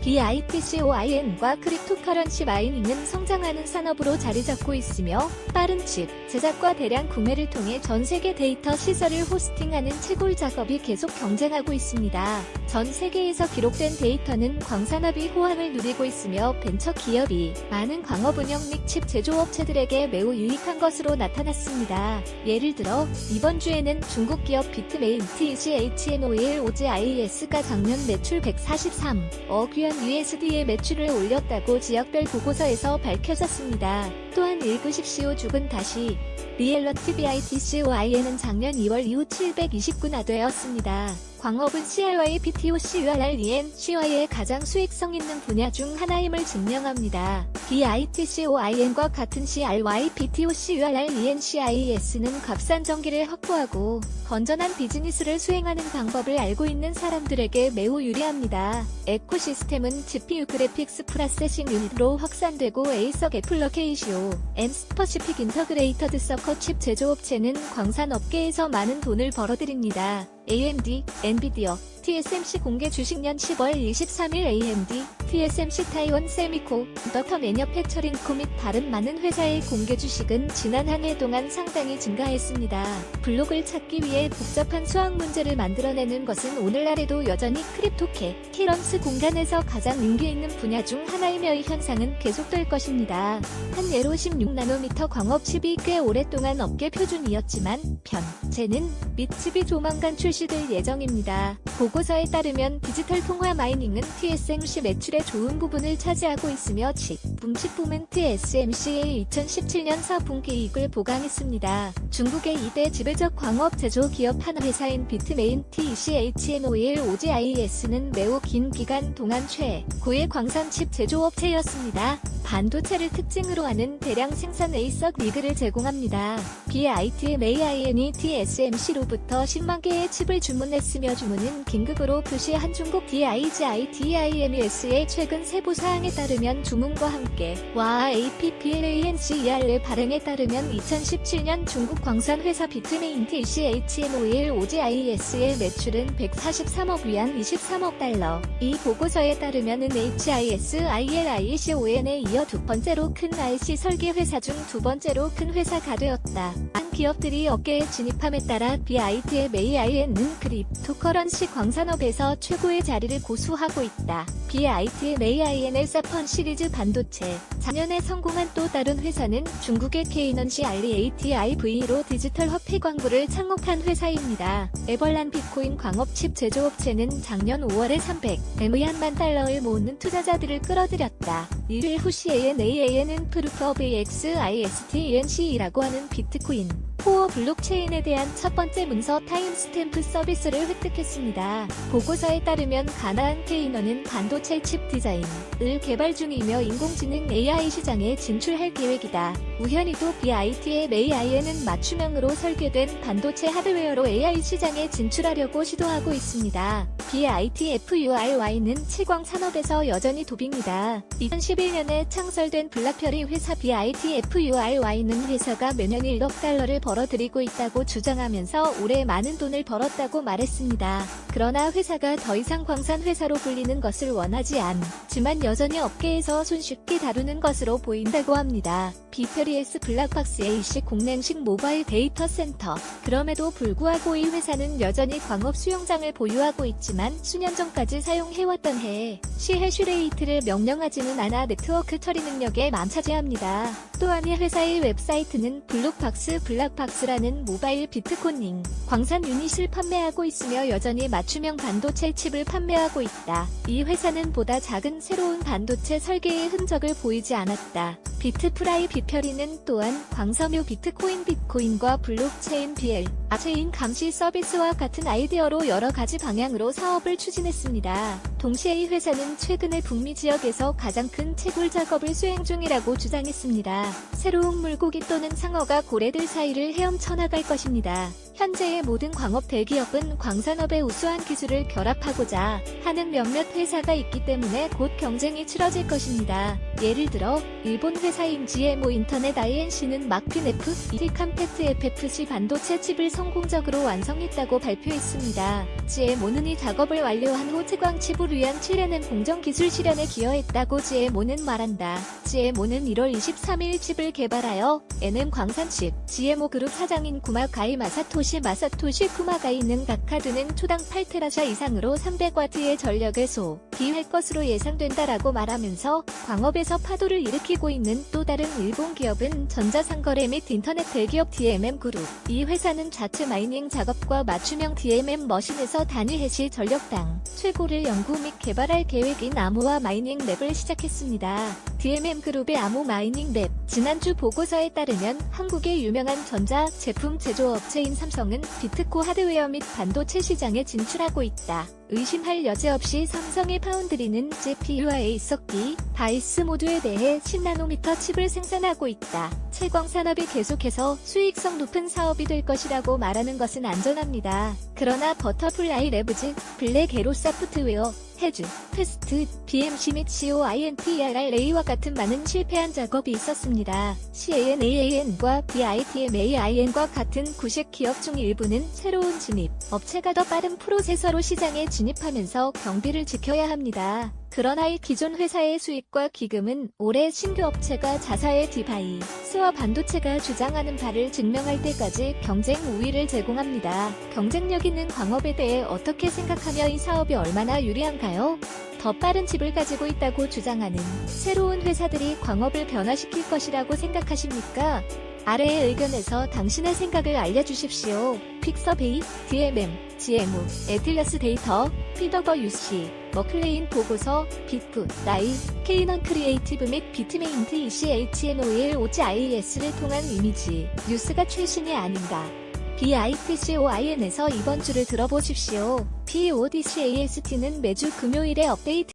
BITCOIN과 크립토커런시 마이닝은 성장하는 산업으로 자리잡고 있으며 빠른 칩 제작과 대량 구매를 통해 전 세계 데이터 시설을 호스팅하는 채굴 작업이 계속 경쟁하고 있습니다. 전 세계에서 기록된 데이터는 광산업이 호황을 누리고 있으며 벤처 기업이 많은 광업 운영 및 칩 제조업체들에게 매우 유익한 것으로 나타났습니다. 예를 들어 이번 주에는 중국 기업 비트메인 TECHNOILOGIS가 작년 매출 143억 위안 USD의 매출을 올렸다고 지역별 보고서에서 밝혀졌습니다. 또한 읽으십시오. 죽은 다시 리엘러티 BITCOIN은 작년 2월 이후 729나 되었습니다. 광업은 CRY, PTOC, URREN, CY의 가장 수익성 있는 분야 중 하나임을 증명합니다. BITCOIN과 같은 CRY, PTOC, URREN, CIS는 값싼 전기를 확보하고 건전한 비즈니스를 수행하는 방법을 알고 있는 사람들에게 매우 유리합니다. 에코시스템은 GPU 그래픽스 프로세싱 유닛로 확산되고 에이서 애플러케이시오, 앤 스퍼시픽 인터그레이터드 서커 칩 제조업체는 광산업계에서 많은 돈을 벌어들입니다. AMD, 엔비디어, TSMC 공개 주식년 10월 23일 AMD, TSMC 타이완 세미코, 더터 매니어팩처링코 및 다른 많은 회사의 공개 주식은 지난 한 해 동안 상당히 증가했습니다. 블록을 찾기 위해 복잡한 수학 문제를 만들어내는 것은 오늘날에도 여전히 크립토커런시 공간에서 가장 인기 있는 분야 중 하나이며 이 현상은 계속될 것입니다. 한 예로 16나노미터 광업 칩이 꽤 오랫동안 업계 표준이었지만 현재는 및 칩이 조만간 출시될 예정입니다. 보고서에 따르면 디지털 통화 마이닝은 TSMC 매출의 좋은 부분을 차지하고 있으며 칩붐은 TSMC의 2017년 4분기 이익을 보강했습니다. 중국의 2대 지배적 광업 제조 기업 하나 회사인 비트메인 TECHNOILOGIS는 매우 긴 기간 동안 최고의 광산 칩 제조업체였습니다. 반도체를 특징으로 하는 대량 생산 에이서 리그를 제공합니다. BITMAIN이 TSMC로부터 10만 개의 칩을 주문했으며 주문은 긴급으로 표시한 중국 DIGITIMES의 최근 세부사항에 따르면 주문과 함께 APPLANCER의 발행에 따르면 2017년 중국 광산회사 비트메인 TECHNOILOGIS의 매출은 143억 위안 23억 달러. 이 보고서에 따르면 HISILICON에 이어 두 번째로 큰 IC 설계 회사 중 두 번째로 큰 회사가 되었다. 한 기업들이 업계에 진입함에 따라 BITMAIN은 크립토커런시 광산업에서 최고의 자리를 고수하고 있다. BITMAIN의 사펀 시리즈 반도체 작년에 성공한 또 다른 회사는 중국의 케이넌시 REATIV로 디지털 화폐 광부를 창업한 회사입니다. 에벌란 비트코인 광업 칩 제조업체는 작년 5월에 300만 달러를 모으는 투자자들을 끌어들였다. 이를 후 CANAAN은 Proof of EXISTENC라고 하는 비트코인 코어 블록체인에 대한 첫 번째 문서 타임스탬프 서비스를 획득했습니다. 보고서에 따르면 가나안 케이너는 반도체 칩 디자인을 개발 중이며 인공지능 AI 시장에 진출할 계획이다. 우현이도 BITMAIN은 맞춤형으로 설계된 반도체 하드웨어로 AI 시장에 진출하려고 시도하고 있습니다. BITFURY는 채광 산업에서 여전히 도비입니다. 2011년에 창설된 블락별이 회사 BITFURY는 회사가 매년 1억 달러를 벌어들이고 있다고 주장하면서 올해 많은 돈을 벌었다고 말했습니다. 그러나 회사가 더 이상 광산 회사로 불리는 것을 원하지 않지만 여전히 업계에서 손쉽게 다루는 것으로 보인다고 합니다. 비페리에스 블락박스 AC 공랭식 모바일 데이터 센터. 그럼에도 불구하고 이 회사는 여전히 광업 수용장을 보유하고 있지만 수년 전까지 사용해왔던 시 해시레이트를 명령하지는 않아 네트워크 처리 능력에 만차지합니다. 또한 이 회사의 웹사이트는 블락박스라는 모바일 비트코인 광산 유닛을 판매하고 있으며 여전히 맞춤형 반도체 칩을 판매하고 있다. 이 회사는 보다 작은 새로운 반도체 설계의 흔적을 보이지 않았다. 비트프라이 비페리는 또한 광섬유 비트코인과 블록체인 체인 감시 서비스와 같은 아이디어로 여러 가지 방향으로 사업을 추진했습니다. 동시에 이 회사는 최근에 북미 지역에서 가장 큰 채굴 작업을 수행 중이라고 주장했습니다. 새로운 물고기 또는 상어가 고래들 사이를 헤엄쳐 나갈 것입니다. 현재의 모든 광업 대기업은 광산업의 우수한 기술을 결합하고자 하는 몇몇 회사가 있기 때문에 곧 경쟁이 치러질 것입니다. 예를 들어 일본 회사인 GMO 인터넷 INC는 마크핀 F2 컴팩트 FFC 반도체 칩을 성공적으로 완성했다고 발표했습니다. GMO는 이 작업을 완료한 후 채광 칩을 위한 7NM 공정 기술 실현에 기여했다고 GMO는 말한다. GMO는 1월 23일 칩을 개발하여 NM 광산칩, GMO 그룹 사장인 구마가이 마사토시 쿠마가이는 각하드는 초당 8테라샤 이상으로 300W의 전력을 소비할 것으로 예상된다라고 말하면서 광업에서 파도를 일으키고 있는 또 다른 일본 기업은 전자상거래 및 인터넷 대기업 DMM 그룹. 이 회사는 자체 마이닝 작업과 맞춤형 DMM 머신에서 단위 해시 전력당 최고를 연구 및 개발할 계획인 아모아 마이닝 랩을 시작했습니다. DMM 그룹의 아모 마이닝 랩. 지난주 보고서에 따르면 한국의 유명한 전자 제품 제조업체인 삼성은 비트코 하드웨어 및 반도체 시장에 진출하고 있다. 의심할 여지 없이 삼성의 파운드리는 GPU와 A석기, 바이스 모듈에 대해 10나노미터 칩을 생산하고 있다. 채광 산업이 계속해서 수익성 높은 사업이 될 것이라고 말하는 것은 안전합니다. 그러나 버터플라이 랩즈, 블랙 에로 소프트웨어, 해즈, 패스트, BMC 및 COINTRRA와 같은 많은 실패한 작업이 있었습니다. CANAAN과 BITMAIN과 같은 구식 기업 중 일부는 새로운 진입, 업체가 더 빠른 프로세서로 시장에 진입하면서 경비를 지켜야 합니다. 그러나 이 기존 회사의 수익과 기금은 올해 신규 업체가 자사의 디바이스와 반도체가 주장하는 바를 증명할 때까지 경쟁 우위를 제공합니다. 경쟁력 있는 광업에 대해 어떻게 생각하며 이 사업이 얼마나 유리한가요? 더 빠른 칩을 가지고 있다고 주장하는 새로운 회사들이 광업을 변화시킬 것이라고 생각하십니까? 아래의 의견에서 당신의 생각을 알려주십시오. 픽서베이, DMM, GMO, 에틸러스 데이터, PWC, 머클레인 보고서, 빅프, 라이, 케이넌 크리에이티브 및 비트메인트 ECHNOL OGIS를 통한 이미지, 뉴스가 최신이 아닌가. BITCOIN에서 이번 주를 들어보십시오. PODCAST는 매주 금요일에 업데이트